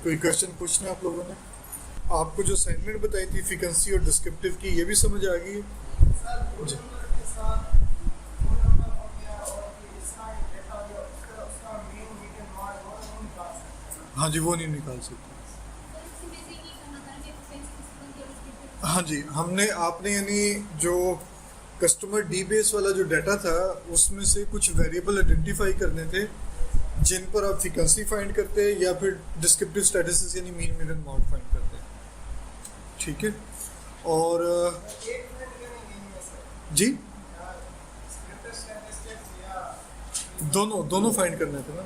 कोई क्वेश्चन पूछना आप लोगों ने? आपको जो असाइनमेंट बताई थी फ्रीक्वेंसी और डिस्क्रिप्टिव की, ये भी समझ आ गई है जी? हाँ जी, वो नहीं निकाल सकते। हाँ जी, हमने आपने यानी जो कस्टमर डी बेस वाला जो डाटा था उसमें से कुछ वेरिएबल आइडेंटिफाई करने थे जिन पर आप फ्रीक्वेंसी फाइंड करते हैं या फिर डिस्क्रिप्टिव स्टैटिस्टिक्स यानी मीन मीडियन मोड फाइंड करते हैं। ठीक है, और जी दोनों दोनों फाइंड करने थे ना।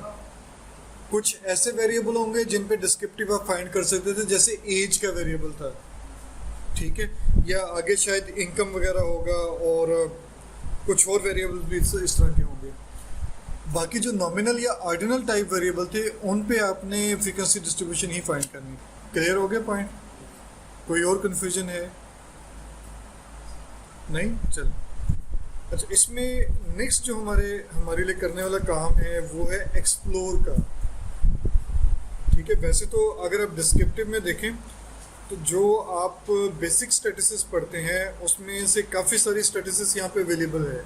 कुछ ऐसे वेरिएबल होंगे जिन पे डिस्क्रिप्टिव आप फाइंड कर सकते थे, जैसे एज का वेरिएबल था, ठीक है, या आगे शायद इनकम वगैरह होगा और कुछ और वेरिएबल भी इस तरह के होंगे। बाकी जो नॉमिनल या ऑर्डिनल टाइप वेरिएबल थे उन पे आपने फ्रीक्वेंसी डिस्ट्रीब्यूशन ही फाइंड करनी। क्लियर हो गया पॉइंट? कोई और कन्फ्यूजन है? नहीं, चल। अच्छा, इसमें नेक्स्ट जो हमारे लिए करने वाला काम है वो है एक्सप्लोर का। ठीक है, वैसे तो अगर आप डिस्क्रिप्टिव में देखें तो जो आप बेसिक स्टैटिस्टिक्स पढ़ते हैं उसमें से काफ़ी सारी स्टैटिस्टिक्स यहाँ पे अवेलेबल है।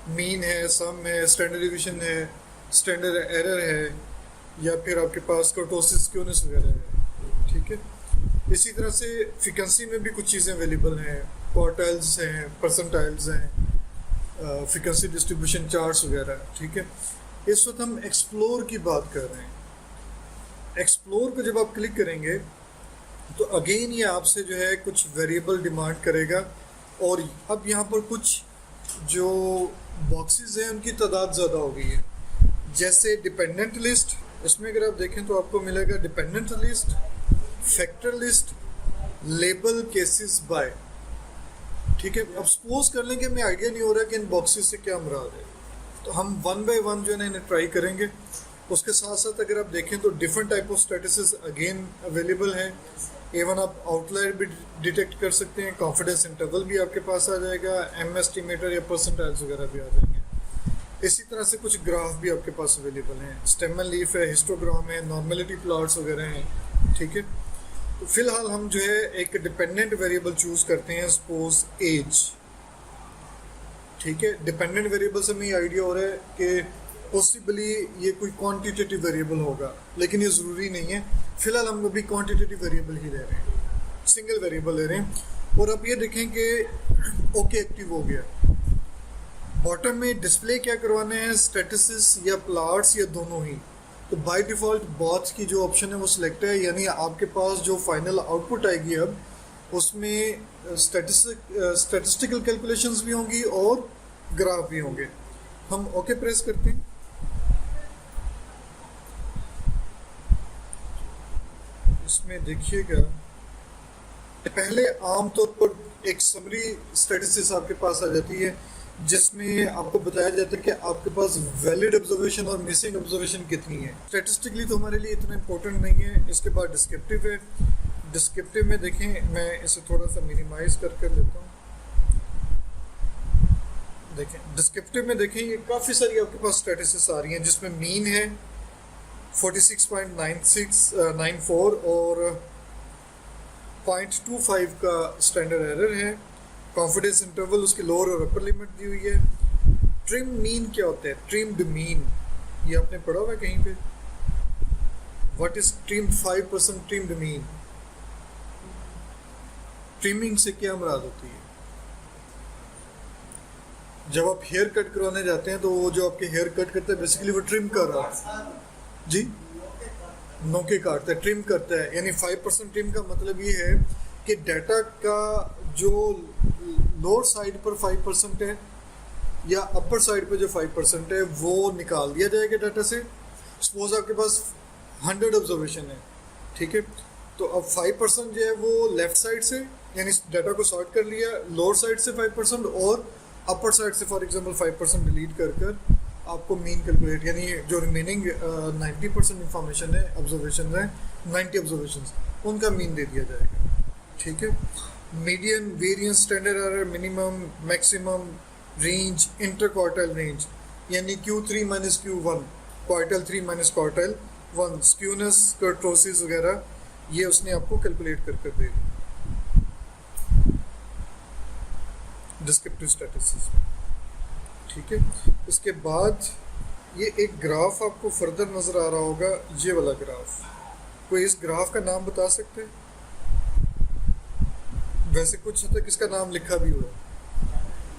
मीन है, सम है, स्टैंडर्ड डिवीजन है, स्टैंडर्ड एरर है, या फिर आपके पास कर्टोसिस क्यूनिस वगैरह है। ठीक है, इसी तरह से फ्रीक्वेंसी में भी कुछ चीज़ें अवेलेबल हैं, क्वार्टाइल्स हैं, परसेंटाइल्स हैं, फ्रीक्वेंसी डिस्ट्रीब्यूशन चार्ट्स वगैरह। ठीक है, इस वक्त हम एक्सप्लोर की बात कर रहे हैं। एक्सप्लोर को जब आप क्लिक करेंगे तो अगेन ये आपसे जो है कुछ वेरिएबल डिमांड करेगा, और अब यहाँ पर कुछ जो बॉक्सेस हैं उनकी तादाद ज़्यादा हो गई है। जैसे डिपेंडेंट लिस्ट, इसमें अगर आप देखें तो आपको मिलेगा dependent list, factor list, label, cases bye. ठीक है, अब सपोज कर लें कि हमें आइडिया नहीं हो रहा कि इन बॉक्सेस से क्या मुराद है, तो हम वन बाय वन जो है ना इन्हें ट्राई करेंगे। उसके साथ साथ अगर आप देखें तो different type of statistics again available हैं। इवन आप आउटलायर भी डिटेक्ट कर सकते हैं, कॉन्फिडेंस इंटरवल भी आपके पास आ जाएगा, एम एस्टिमेटर या परसेंटाइल्स वगैरह भी आ जाएंगे। इसी तरह से कुछ ग्राफ भी आपके पास अवेलेबल हैं, स्टेम एंड लीफ है, हिस्टोग्राम है, नॉर्मेलिटी प्लॉट्स वगैरह हैं। ठीक है, तो फिलहाल हम जो है एक डिपेंडेंट वेरिएबल चूज करते हैं, सपोज एज। ठीक है, डिपेंडेंट वेरिएबल से हमें आइडिया हो रहा है कि पॉसिबली ये कोई क्वांटिटेटिव वेरिएबल होगा, लेकिन ये ज़रूरी नहीं है। फिलहाल हम अभी क्वांटिटेटिव वेरिएबल ही ले रहे हैं, सिंगल वेरिएबल ले रहे हैं। और आप ये देखें कि ओके एक्टिव हो गया। बॉटम में डिस्प्ले क्या करवाने हैं, स्टैटिस्टिक्स या प्लॉट्स या दोनों ही? तो बाय डिफ़ॉल्ट बॉथ की जो ऑप्शन है वो सिलेक्ट है, यानी आपके पास जो फाइनल आउटपुट आएगी अब उसमें स्टैटिस्टिकल कैलकुलेशंस भी होंगी और ग्राफ भी होंगे। हम ओके प्रेस करते हैं। इसमें देखिएगा पहले आमतौर पर एक समरी स्टैटिस्टिक्स आपके पास आ जाती है जिसमें आपको बताया जाता है कि आपके पास वैलिड ऑब्जर्वेशन और मिसिंग ऑब्जर्वेशन कितनी है। स्टैटिस्टिकली तो हमारे लिए इतना इंपॉर्टेंट नहीं है। इसके बाद डिस्क्रिप्टिव है। डिस्क्रिप्टिव में देखें, मैं इसे थोड़ा सा मिनिमाइज कर लेता हूँ। देखें डिस्क्रिप्टिव में देखें ये काफ़ी सारी आपके पास स्टैटिस्टिक्स आ रही हैं, जिसमें मीन है 46.94 और 0.25 का स्टैंडर्ड एरर है। कॉन्फिडेंस इंटरवल उसकी लोअर और अपर लिमिट दी हुई है। ट्रिम मीन क्या होता है? ट्रिम्ड मीन ये आपने पढ़ा हुआ है कहीं पे? What is trimmed 5% trimmed mean? Trimming से क्या मुराद होती है? जब आप हेयर कट करवाने जाते हैं तो वो जो आपके हेयर कट करता है बेसिकली वो ट्रिम कर रहा है जी, नोके काटता है, ट्रिम करता है। यानी 5% ट्रिम का मतलब ये है कि डाटा का जो लोअर साइड पर 5% है या अपर साइड पर जो 5% है वो निकाल दिया जाएगा डाटा से। सपोज आपके पास 100 ऑब्जर्वेशन है, ठीक है, तो अब 5% जो है वो लेफ्ट साइड से यानी डाटा को सॉर्ट कर लिया, लोअर साइड से 5% और अपर साइड से फॉर एग्जांपल 5% डिलीट कर आपको मीन कैलकुलेट, यानी जो रिमेनिंग 90% इंफॉर्मेशन है, ऑब्जर्वेशन है 90 ऑब्जर्वेशन, उनका मीन दे दिया जाएगा। ठीक है, median, variance, standard error, minimum, maximum, range, inter quartile range, यानी Q3 minus Q1, quartile 3 minus quartile one skewness kurtosis वगैरह, ये उसने आपको कैलकुलेट कर कर दे दी डिस्क्रिप्टिव स्टैटिस्टिक्स में। ठीक है, इसके बाद ये एक ग्राफ आपको फर्दर नज़र आ रहा होगा, ये वाला ग्राफ। कोई इस ग्राफ का नाम बता सकते हैं? वैसे कुछ हद तक इसका नाम लिखा भी हुआ है,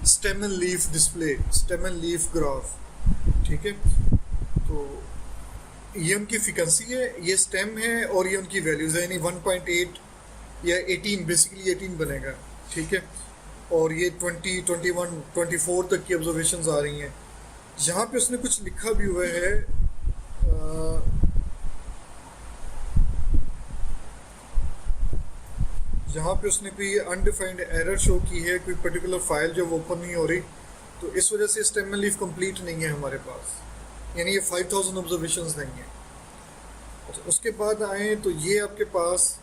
stem and leaf display, stem and leaf graph. ठीक है, तो ये उनकी फ्रीक्वेंसी है, ये स्टेम है और ये उनकी वैल्यूज़ है, यानी 1.8 या 18, बेसिकली 18 बनेगा। ठीक है, और ये 20, 21, 24 तक की ऑब्जर्वेशंस आ रही हैं। यहाँ पे उसने कुछ लिखा भी हुआ है, यहाँ पे उसने कोई अनडिफाइंड एरर शो की है, कोई पर्टिकुलर फाइल जो वो ओपन नहीं हो रही, तो इस वजह से स्टेम एंड लीफ कंप्लीट नहीं है हमारे पास, यानी ये 5000 ऑब्जर्वेशंस नहीं है। अच्छा, उसके बाद आए तो ये आपके पास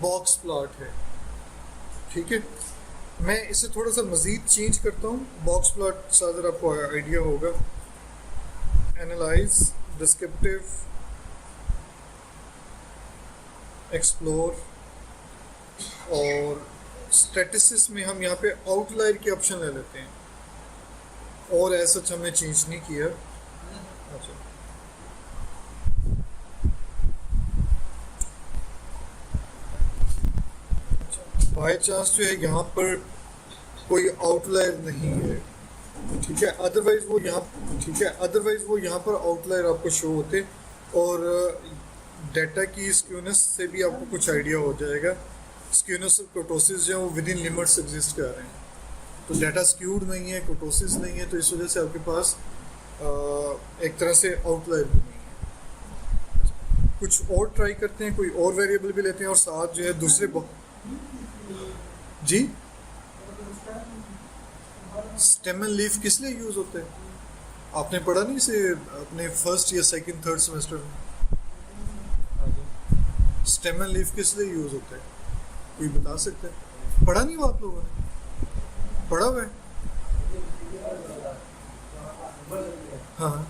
बॉक्स प्लॉट है। ठीक है, मैं इसे थोड़ा सा मज़ीद चेंज करता हूँ, बॉक्स प्लॉट से अगर आपको आइडिया होगा। एनालाइज, डिस्क्रिप्टिव, एक्सप्लोर और स्टैटिस्टिक्स में हम यहाँ पे आउटलायर के ऑप्शन ले लेते हैं, और ऐसा हमने चेंज नहीं किया। अच्छा, बाय चांस जो है यहाँ पर कोई आउटलायर नहीं है। ठीक है, अदरवाइज वो यहाँ, ठीक है, अदरवाइज वो यहाँ पर आउटलायर आपको शो होते, और डाटा की स्क्यूनेस से भी आपको कुछ आइडिया हो जाएगा। स्क्यूनेस और कर्टोसिस जो है वो विद इन लिमिट्स एग्जिस्ट कर रहे हैं, तो डाटा स्क्यूड नहीं है, कर्टोसिस नहीं है, तो इस वजह से आपके पास एक तरह से आउटलायर भी नहीं है। कुछ और ट्राई करते हैं, कोई और वेरिएबल भी लेते हैं, और साथ जो है दूसरे जी स्टेम एंड लीफ किस लिए यूज होते हैं? आपने पढ़ा नहीं इसे अपने फर्स्ट या सेकंड थर्ड सेमेस्टर में? स्टेम एंड लीफ किस लिए यूज होते हैं, कोई बता सकते हैं? पढ़ा नहीं वो आप लोगों ने? पढ़ा हुआ है? हाँ,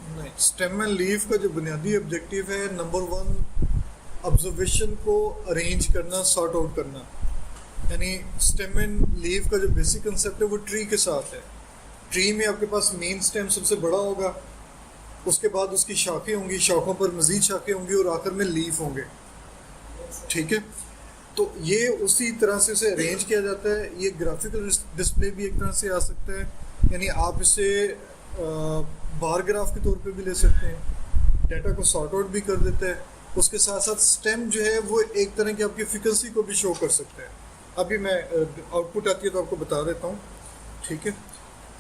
नहीं, स्टेम एंड लीफ का जो बुनियादी ऑब्जेक्टिव है, नंबर 1 ऑब्जर्वेशन को अरेंज करना, सॉर्ट आउट करना। यानी स्टेम एंड लीफ का जो बेसिक कंसेप्ट है वो ट्री के साथ है। ट्री में आपके पास मेन स्टेम सबसे बड़ा होगा, उसके बाद उसकी शाखें होंगी, शाखों पर मज़ीद शाखें होंगी, और आखिर में लीफ होंगे। ठीक है, तो ये उसी तरह से उसे अरेंज किया जाता है। ये ग्राफिकल डिस्प्ले भी एक तरह से आ सकता है, यानी आप इसे बार ग्राफ के तौर पे भी ले सकते हैं, डाटा को सॉर्ट आउट भी कर देता है। उसके साथ साथ स्टेम जो है वो एक तरह की आपकी फ्रीक्वेंसी को भी शो कर सकता है। अभी मैं आउटपुट आती है तो आपको बता देता हूँ। ठीक है,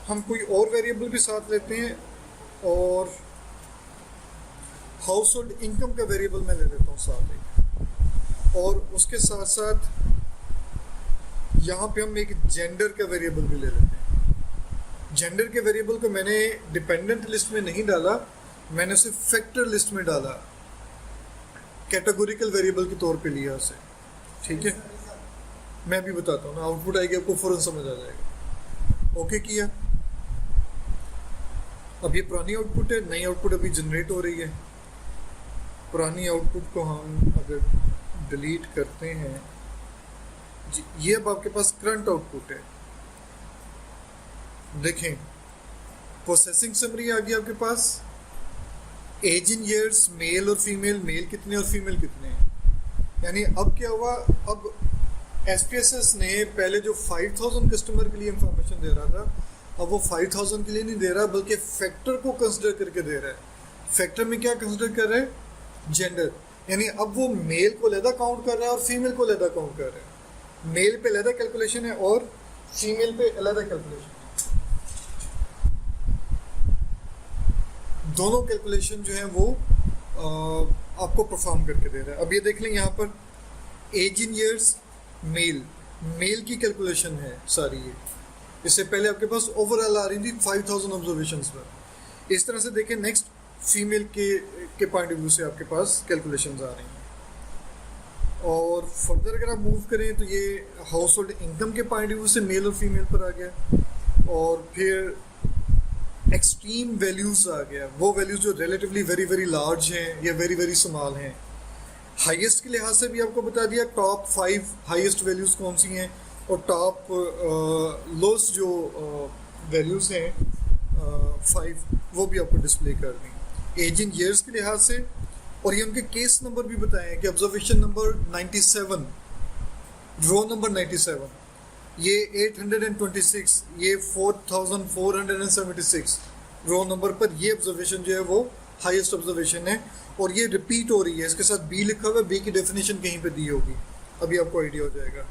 हम कोई और वेरिएबल भी साथ लेते हैं, और हाउस होल्ड इनकम का वेरिएबल मैं ले लेता हूँ साथ एक, और उसके साथ साथ यहाँ पे हम एक जेंडर का वेरिएबल भी ले लेते हैं। जेंडर के वेरिएबल को मैंने डिपेंडेंट लिस्ट में नहीं डाला, मैंने उसे फैक्टर लिस्ट में डाला, कैटेगोरिकल वेरिएबल के तौर पे लिया उसे। ठीक है, मैं भी बताता हूँ ना, आउटपुट आएगी आपको फ़ौरन समझ आ जाएगा। ओके किया, अब ये पुरानी आउटपुट है, नई आउटपुट अभी जनरेट हो रही है। पुरानी आउटपुट को हम अगर डिलीट करते हैं जी, ये अब आपके पास करंट आउटपुट है। देखें, प्रोसेसिंग समरी आ गई आपके पास, एज इन ईयर्स, मेल और फीमेल, मेल कितने और फीमेल कितने हैं। यानी अब क्या हुआ, अब SPSS ने पहले जो 5000 कस्टमर के लिए इंफॉर्मेशन दे रहा था, अब वो 5000 के लिए नहीं दे रहा, बल्कि फैक्टर को कंसिडर करके दे रहा है। फैक्टर में क्या कंसिडर कर रहा है? जेंडर, यानी अब वो मेल को अलहदा काउंट कर रहा है और फीमेल को अलहदा काउंट कर रहा है। मेल पे अलहदा कैलकुलेशन है और फीमेल पे अलहदा कैलकुलेशन है। दोनों कैलकुलेशन जो है वो आपको परफॉर्म करके दे रहा है। अब ये देख लें यहाँ पर एज इन ईयर्स, मेल की कैलकुलेशन है सारी ये। इससे पहले आपके पास ओवरऑल आ रही थी 5000 ऑब्जर्वेशंस पर। इस तरह से देखें, नेक्स्ट फीमेल के पॉइंट ऑफ व्यू से आपके पास कैलकुलेशंस आ रही हैं। और फर्दर अगर आप मूव करें तो ये हाउस होल्ड इनकम के पॉइंट ऑफ व्यू से मेल और फीमेल पर आ गया। और फिर एक्सट्रीम वैल्यूज़ आ गया, वो वैल्यूज़ जो रिलेटिवली वेरी वेरी लार्ज हैं या वेरी वेरी स्मॉल हैं। हाईएस्ट के लिहाज से भी आपको बता दिया टॉप 5 हाईएस्ट वैल्यूज़ कौन सी हैं, और टॉप लोएस्ट जो वैल्यूज़ हैं 5 वो भी आपको डिस्प्ले कर दी। एज इन ईयर्स के लिहाज से, और ये उनके केस नंबर भी बताए हैं कि ऑब्जर्वेशन नंबर 97, रो नंबर 97, ये 826, ये 4476 रो नंबर पर ये ऑब्जर्वेशन जो है वो हाईएस्ट ऑब्जर्वेशन है, और ये रिपीट हो रही है। इसके साथ बी लिखा हुआ है, बी की डेफिनेशन कहीं पे दी होगी, अभी आपको आइडिया हो जाएगा।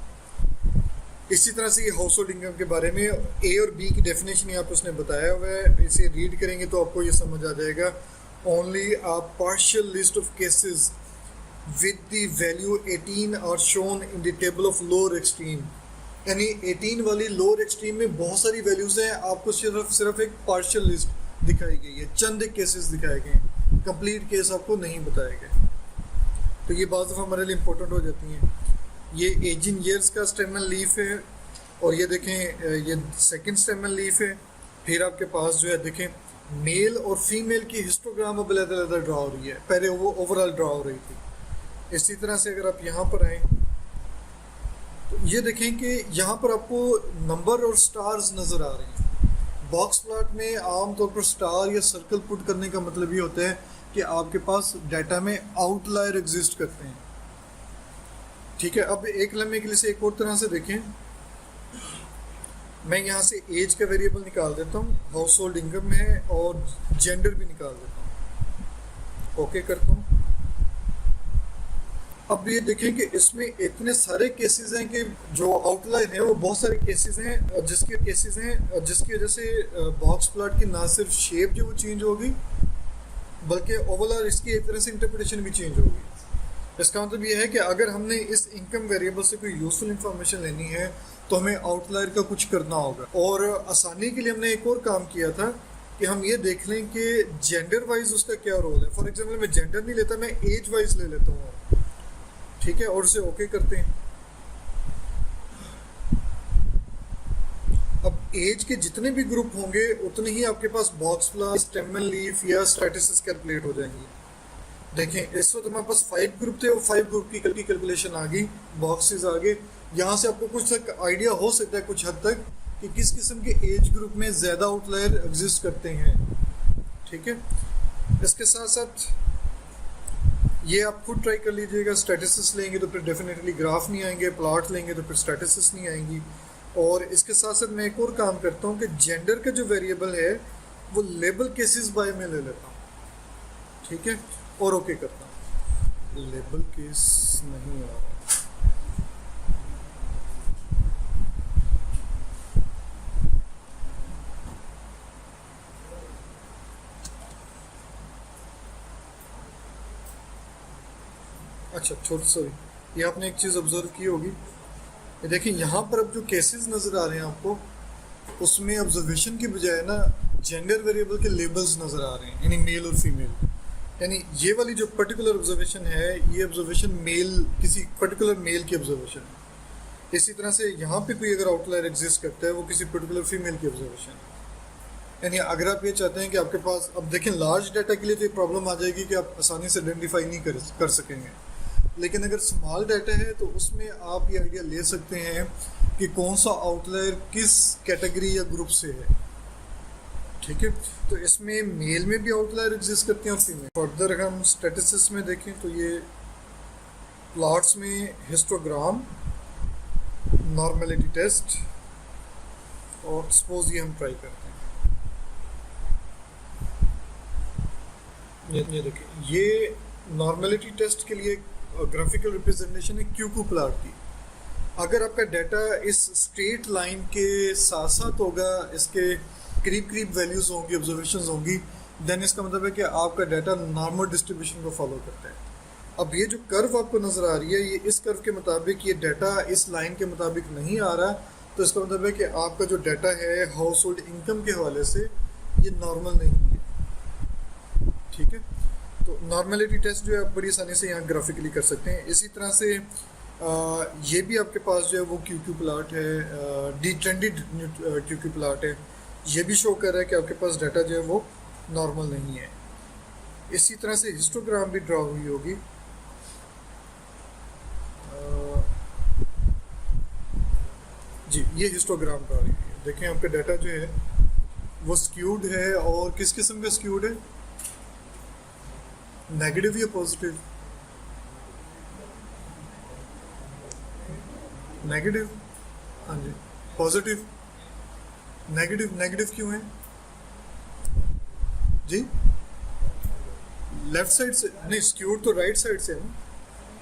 इसी तरह से ये हाउस होल्ड इनकम के बारे में ए और बी की डेफिनेशन यहाँ पे उसने बताया हुआ है, इसे रीड करेंगे तो आपको ये समझ आ जाएगा। Only a partial list of cases with the value 18 are shown in the table of lower extreme, यानी 18 वाली लोअर एक्सट्रीम में बहुत सारी वैल्यूज हैं, आपको सिर्फ एक पार्शियल लिस्ट दिखाई गई है, चंद केसेस दिखाए गए हैं, कंप्लीट केस आपको नहीं बताए गए। तो ये बात हमारे लिए इम्पोर्टेंट हो जाती हैं। ये एज इन ईयर्स का स्टेमन लीफ है, और ये देखें ये सेकंड स्टेमन लीफ है। फिर आपके पास जो है देखें मेल और फीमेल की हिस्टोग्राम अब अलग ड्रा हो रही है, पहले वो ओवरऑल ड्रा हो रही थी। इसी तरह से अगर आप यहाँ पर आएँ तो ये देखें कि यहाँ पर आपको नंबर और स्टार्स नज़र आ रहे हैं। बॉक्स प्लॉट में आमतौर पर स्टार या सर्कल पुट करने का मतलब ये होता है कि आपके पास डाटा में आउटलायर एग्जिस्ट करते हैं। ठीक है, अब एक लम्हे के लिए से एक और तरह से देखें, मैं यहाँ से एज का वेरिएबल निकाल देता हूँ, हाउस होल्ड इनकम है, और जेंडर भी निकाल देता हूँ, ओके करता हूँ। अब ये देखें कि इसमें इतने सारे केसेस हैं कि जो आउटलाइन है वो बहुत सारे केसेस हैं, जिसकी वजह से बॉक्स प्लॉट की ना सिर्फ शेप जो वो चेंज होगी, बल्कि ओवरऑल इसकी एक तरह से इंटरप्रिटेशन भी चेंज होगी। इसका मतलब ये है कि अगर हमने इस इनकम वेरिएबल से कोई यूजफुल इंफॉर्मेशन लेनी है तो हमें आउटलायर का कुछ करना होगा। और आसानी के लिए हमने एक और काम किया था कि हम ये देख लें कि जेंडर वाइज उसका क्या रोल है। फॉर एग्जाम्पल मैं जेंडर नहीं लेता, मैं एज वाइज ले लेता हूँ, ठीक है, और उसे ओके करते हैं। अब एज के जितने भी ग्रुप होंगे उतने ही आपके पास बॉक्स प्लॉट, स्टेमन लीफ या स्टैटिस्टिक्स कैलकुलेट हो जाएंगी। देखें इस वक्त हमारे पास 5 ग्रुप थे, और 5 ग्रुप की कैलकुलेशन आ गई, बॉक्सेस आ गए। यहाँ से आपको कुछ तक आइडिया हो सकता है कुछ हद तक कि किस किस्म के एज ग्रुप में ज़्यादा आउटलायर एग्जिस्ट करते हैं। ठीक है, इसके साथ साथ ये आप खुद ट्राई कर लीजिएगा। स्टैटिस्टिक्स लेंगे तो फिर डेफिनेटली ग्राफ नहीं आएंगे, प्लॉट लेंगे तो फिर स्टैटिस्टिक्स नहीं आएंगी। और इसके साथ साथ मैं एक और काम करता हूँ कि जेंडर का जो वेरिएबल है वो लेबल केसेस बाय में ले लेता हूँ, ठीक है, और ओके करता हूँ। लेबल केस नहीं आ रहा, अच्छा छोटी सॉरी, ये आपने एक चीज़ ऑब्जर्व की होगी, देखिए यहाँ पर अब जो केसेस नज़र आ रहे हैं आपको, उसमें ऑब्जर्वेशन की बजाय ना जेंडर वेरिएबल के लेबल्स नज़र आ रहे हैं, यानी मेल और फीमेल। यानी ये वाली जो पर्टिकुलर ऑब्जर्वेशन है, ये ऑब्जर्वेशन मेल, किसी पर्टिकुलर मेल की ऑब्जर्वेशन है। इसी तरह से यहाँ पे कोई अगर आउटलायर एग्जिस्ट करता है वो किसी पर्टिकुलर फीमेल की ऑब्जर्वेशन है। यानी अगर आप ये चाहते हैं कि आपके पास, अब देखें लार्ज डाटा के लिए तो ये प्रॉब्लम आ जाएगी कि आप आसानी से आइडेंटिफाई नहीं कर सकेंगे, लेकिन अगर स्मॉल डाटा है तो उसमें आप ये आइडिया ले सकते हैं कि कौन सा आउटलायर किस कैटेगरी या ग्रुप से है। ठीक है, तो इसमें मेल में भी आउटलायर एग्जिस्ट करते हैं और फीमेल। फर्दर हम स्टैटिस्टिक्स में देखें तो ये प्लॉट्स में हिस्टोग्राम, नॉर्मेलिटी टेस्ट, और सपोज ये हम ट्राई करते हैं। ये देखिए, ये नॉर्मेलिटी टेस्ट के लिए ग्राफिकल रिप्रेजेंटेशन है क्यू प्लॉट की। अगर आपका डाटा इस स्ट्रेट लाइन के साथ साथ होगा, इसके करीब करीब वैल्यूज होंगी, ऑब्जर्वेशंस होंगी, देन इसका मतलब है कि आपका डाटा नॉर्मल डिस्ट्रीब्यूशन को फॉलो करता है। अब ये जो कर्व आपको नज़र आ रही है, ये इस कर्व के मुताबिक, ये डाटा इस लाइन के मुताबिक नहीं आ रहा, तो इसका मतलब है कि आपका जो डाटा है हाउस होल्ड इनकम के हवाले से ये नॉर्मल नहीं है। ठीक है, तो नॉर्मेलिटी टेस्ट जो है आप बड़ी आसानी से यहाँ ग्राफिकली कर सकते हैं। इसी तरह से ये भी आपके पास जो है वो क्यू क्यू प्लाट है, डिट्रेंडेड क्यू क्यू प्लाट है, ये भी शो कर रहा है कि आपके पास डाटा जो है वो नॉर्मल नहीं है। इसी तरह से हिस्टोग्राम भी ड्रॉ हुई होगी। जी ये हिस्टोग्राम ड्रॉ हुई है, देखें आपका डाटा जो है वो स्क्यूड है, और किस किस्म का स्क्यूड है, नेगेटिव या पॉजिटिव? नेगेटिव, हाँ जी। पॉजिटिव, नेगेटिव, नेगेटिव क्यों है जी? लेफ्ट साइड से नहीं, स्क्यूड तो राइट साइड से है ना,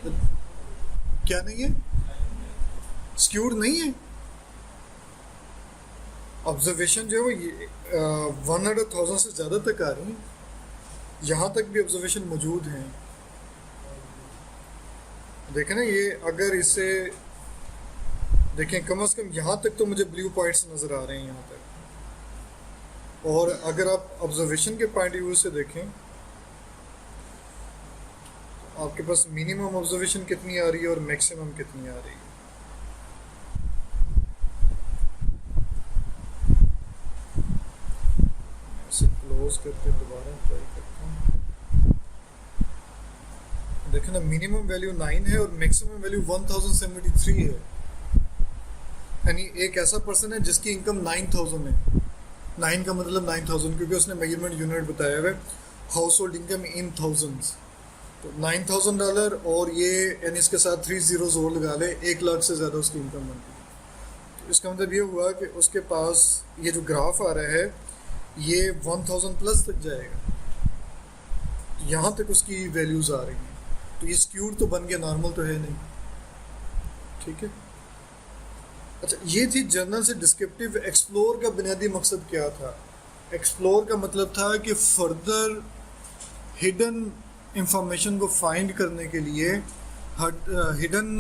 तो क्या नहीं है, स्क्यूड नहीं है। ऑब्जर्वेशन जो है वो ये 100,000 से ज़्यादा तक आ रही है, यहाँ तक भी ऑब्जर्वेशन मौजूद हैं। देखें ना, ये अगर इसे देखें कम से कम यहाँ तक तो मुझे ब्लू पॉइंट्स नज़र आ रहे हैं यहाँ तक। और अगर आप ऑब्जर्वेशन के पॉइंट व्यू से देखें तो आपके पास मिनिमम ऑब्जर्वेशन कितनी आ रही है और मैक्सिमम कितनी आ रही है। इसे क्लोज करके दोबारा ट्राई करता हूँ। देखें ना, मिनिमम वैल्यू 9 है और मैक्सिमम वैल्यू 1073 है। यानी एक ऐसा पर्सन है जिसकी इनकम 9000 है। 9 का मतलब 9000, क्योंकि उसने मेजरमेंट यूनिट बताया हुआ है, house hold income in thousands. तो $9,000 और ये यानी इसके साथ 3 zeros और लगा ले, 1 लाख से ज़्यादा उसकी इनकम बनती है। तो इसका मतलब ये हुआ कि उसके पास ये जो ग्राफ आ रहा है ये 1000 प्लस तक जाएगा, यहाँ तक उसकी वैल्यूज़ आ रही हैं। तो ये स्क्यूड तो बन गया, नॉर्मल तो है नहीं। ठीक है, अच्छा ये थी जर्नल से डिस्क्रिप्टिव। एक्सप्लोर का बुनियादी मकसद क्या था? एक्सप्लोर का मतलब था कि फर्दर हिडन इंफॉर्मेशन को फाइंड करने के लिए, हिडन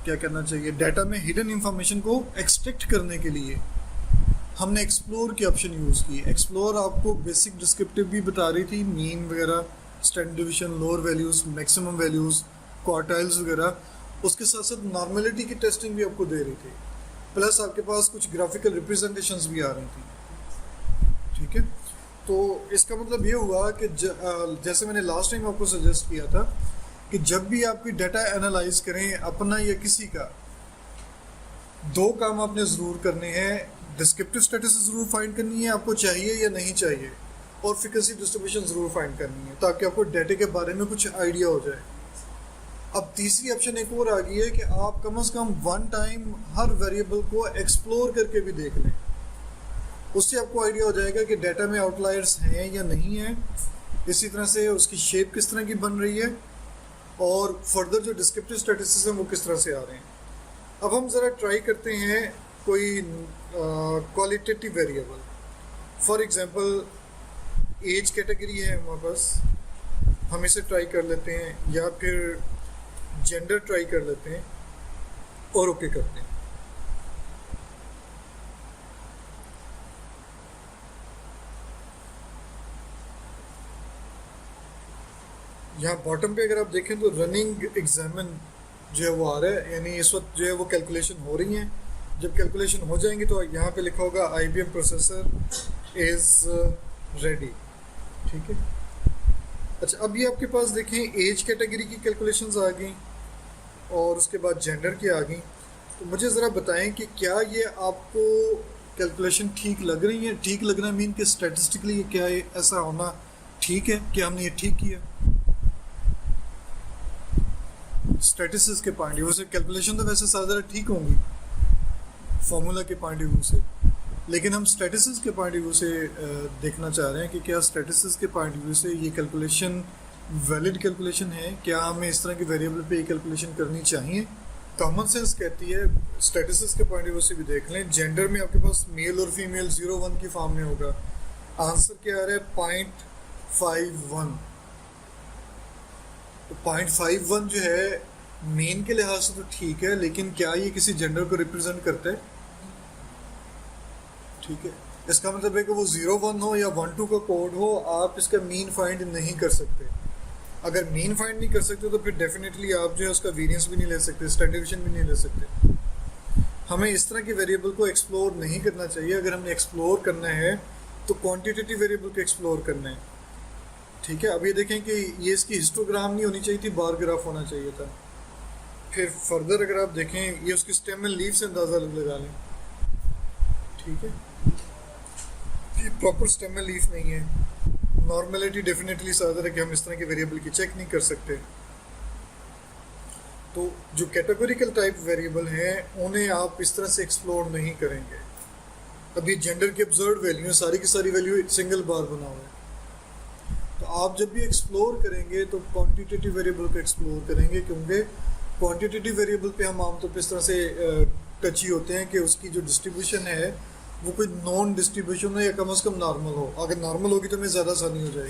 क्या करना चाहिए, डाटा में हिडन इंफॉर्मेशन को एक्सट्रैक्ट करने के लिए हमने एक्सप्लोर की ऑप्शन यूज़ की। एक्सप्लोर आपको बेसिक डिस्क्रिप्टिव भी बता रही थी, मीन वगैरह, standard division, lower values, maximum values, quartiles वगैरह। उसके साथ साथ नॉर्मेलिटी की टेस्टिंग भी आपको दे रही थी, प्लस आपके पास कुछ ग्राफिकल रिप्रेजेंटेशंस भी आ रही थी। ठीक है, तो इसका मतलब ये हुआ कि जैसे मैंने लास्ट टाइम आपको सजेस्ट किया था कि जब भी आप कोई डाटा एनालाइज करें, अपना या किसी का, 2 काम आपने ज़रूर करने हैं। डिस्क्रिप्टिव स्टेटस ज़रूर फाइंड करनी है, आपको चाहिए या नहीं चाहिए, और फ्रीक्वेंसी डिस्ट्रीब्यूशन ज़रूर फाइंड करनी है, ताकि आपको डाटा के बारे में कुछ आइडिया हो जाए। अब तीसरी ऑप्शन एक और आ गई है कि आप कम से कम 1 टाइम हर वेरिएबल को एक्सप्लोर करके भी देख लें। उससे आपको आइडिया हो जाएगा कि डाटा में आउटलायर्स हैं या नहीं हैं, इसी तरह से उसकी शेप किस तरह की बन रही है, और फर्दर जो डिस्क्रिप्टिव स्टैटिस्टिक्स हैं वो किस तरह से आ रहे हैं। अब हम ज़रा ट्राई करते हैं कोई qualitative variable. For example age category है हमारे पास, हम इसे ट्राई कर लेते हैं, या फिर जेंडर ट्राई कर लेते हैं और ओके करते हैं। यहाँ बॉटम पे अगर आप देखें तो रनिंग एग्जामिन जो है वो आ रहा है, यानी इस वक्त जो है वो कैलकुलेशन हो रही हैं। जब कैलकुलेशन हो जाएंगी तो यहाँ पे लिखा होगा IBM प्रोसेसर इज़ रेडी। ठीक है, अच्छा अब ये आपके पास देखें एज कैटेगरी की कैलकुलेशंस आ गई और उसके बाद जेंडर की आ गई। तो मुझे ज़रा बताएं कि क्या ये आपको कैलकुलेशन ठीक लग रही है? ठीक लगना मीन कि स्टैटिस्टिकली क्या ये ऐसा होना ठीक है कि हमने ये ठीक किया? स्टैटिस्टिक्स के पॉइंट व्यू से कैलकुलेशन तो वैसे ज़्यादा ठीक होंगी फॉर्मूला के पॉइंट व्यू से, लेकिन हम स्टैटिस्टिक्स के पॉइंट व्यू से देखना चाह रहे हैं कि क्या स्टैटिस्टिक्स के पॉइंट व्यू से ये कैलकुलेशन वैलिड कैलकुलेशन है, क्या हमें इस तरह की वेरिएबल पे ये कैलकुलेशन करनी चाहिए। कॉमन सेंस कहती है, स्टैटिस्टिक्स के पॉइंट व्यू से भी देख लें। जेंडर में आपके पास मेल और फीमेल 0-1 की फॉर्म में होगा। आंसर क्या आ रहा है? 0.51। तो 0.51 जो है मेन के लिहाज से तो ठीक है, लेकिन क्या ये किसी जेंडर को रिप्रेजेंट करता है? ठीक है, इसका मतलब है कि वो 0 1 हो या 1 2 का कोड हो, आप इसका मीन फाइंड नहीं कर सकते। अगर मीन फाइंड नहीं कर सकते तो फिर डेफिनेटली आप जो है उसका वेरिएंस भी नहीं ले सकते, स्टैंडर्ड डिवीजन भी नहीं ले सकते। हमें इस तरह की वेरिएबल को एक्सप्लोर नहीं करना चाहिए। अगर हमने एक्सप्लोर करना है तो क्वांटिटेटिव वेरिएबल को एक्सप्लोर करना है। ठीक है, अब ये देखें कि ये इसकी हिस्टोग्राम नहीं होनी चाहिए थी, बार ग्राफ होना चाहिए था। फिर फर्दर अगर आप देखें, ये उसकी स्टेम एंड लीफ से अंदाज़ा लगा लें। ठीक है, ये प्रॉपर स्टेम एंड लीफ नहीं है। नॉर्मलिटी डेफिनेटली ज़्यादा है कि हम इस तरह के वेरिएबल की चेक नहीं कर सकते। तो जो कैटेगोरिकल टाइप वेरिएबल हैं उन्हें आप इस तरह से एक्सप्लोर नहीं करेंगे। अब ये जेंडर की ऑब्जर्व वैल्यू, सारी की सारी वैल्यू सिंगल बार बना हुआ है। तो आप जब भी एक्सप्लोर करेंगे तो क्वांटिटेटिव वेरिएबल को एक्सप्लोर करेंगे, क्योंकि क्वांटिटेटिव वेरिएबल पे हम आमतौर पे इस तरह से टची होते हैं कि उसकी जो डिस्ट्रीब्यूशन है वो कोई नॉन डिस्ट्रीब्यूशन हो या कम से कम नॉर्मल हो। अगर नॉर्मल होगी तो हमें ज़्यादा आसानी हो जाएगी।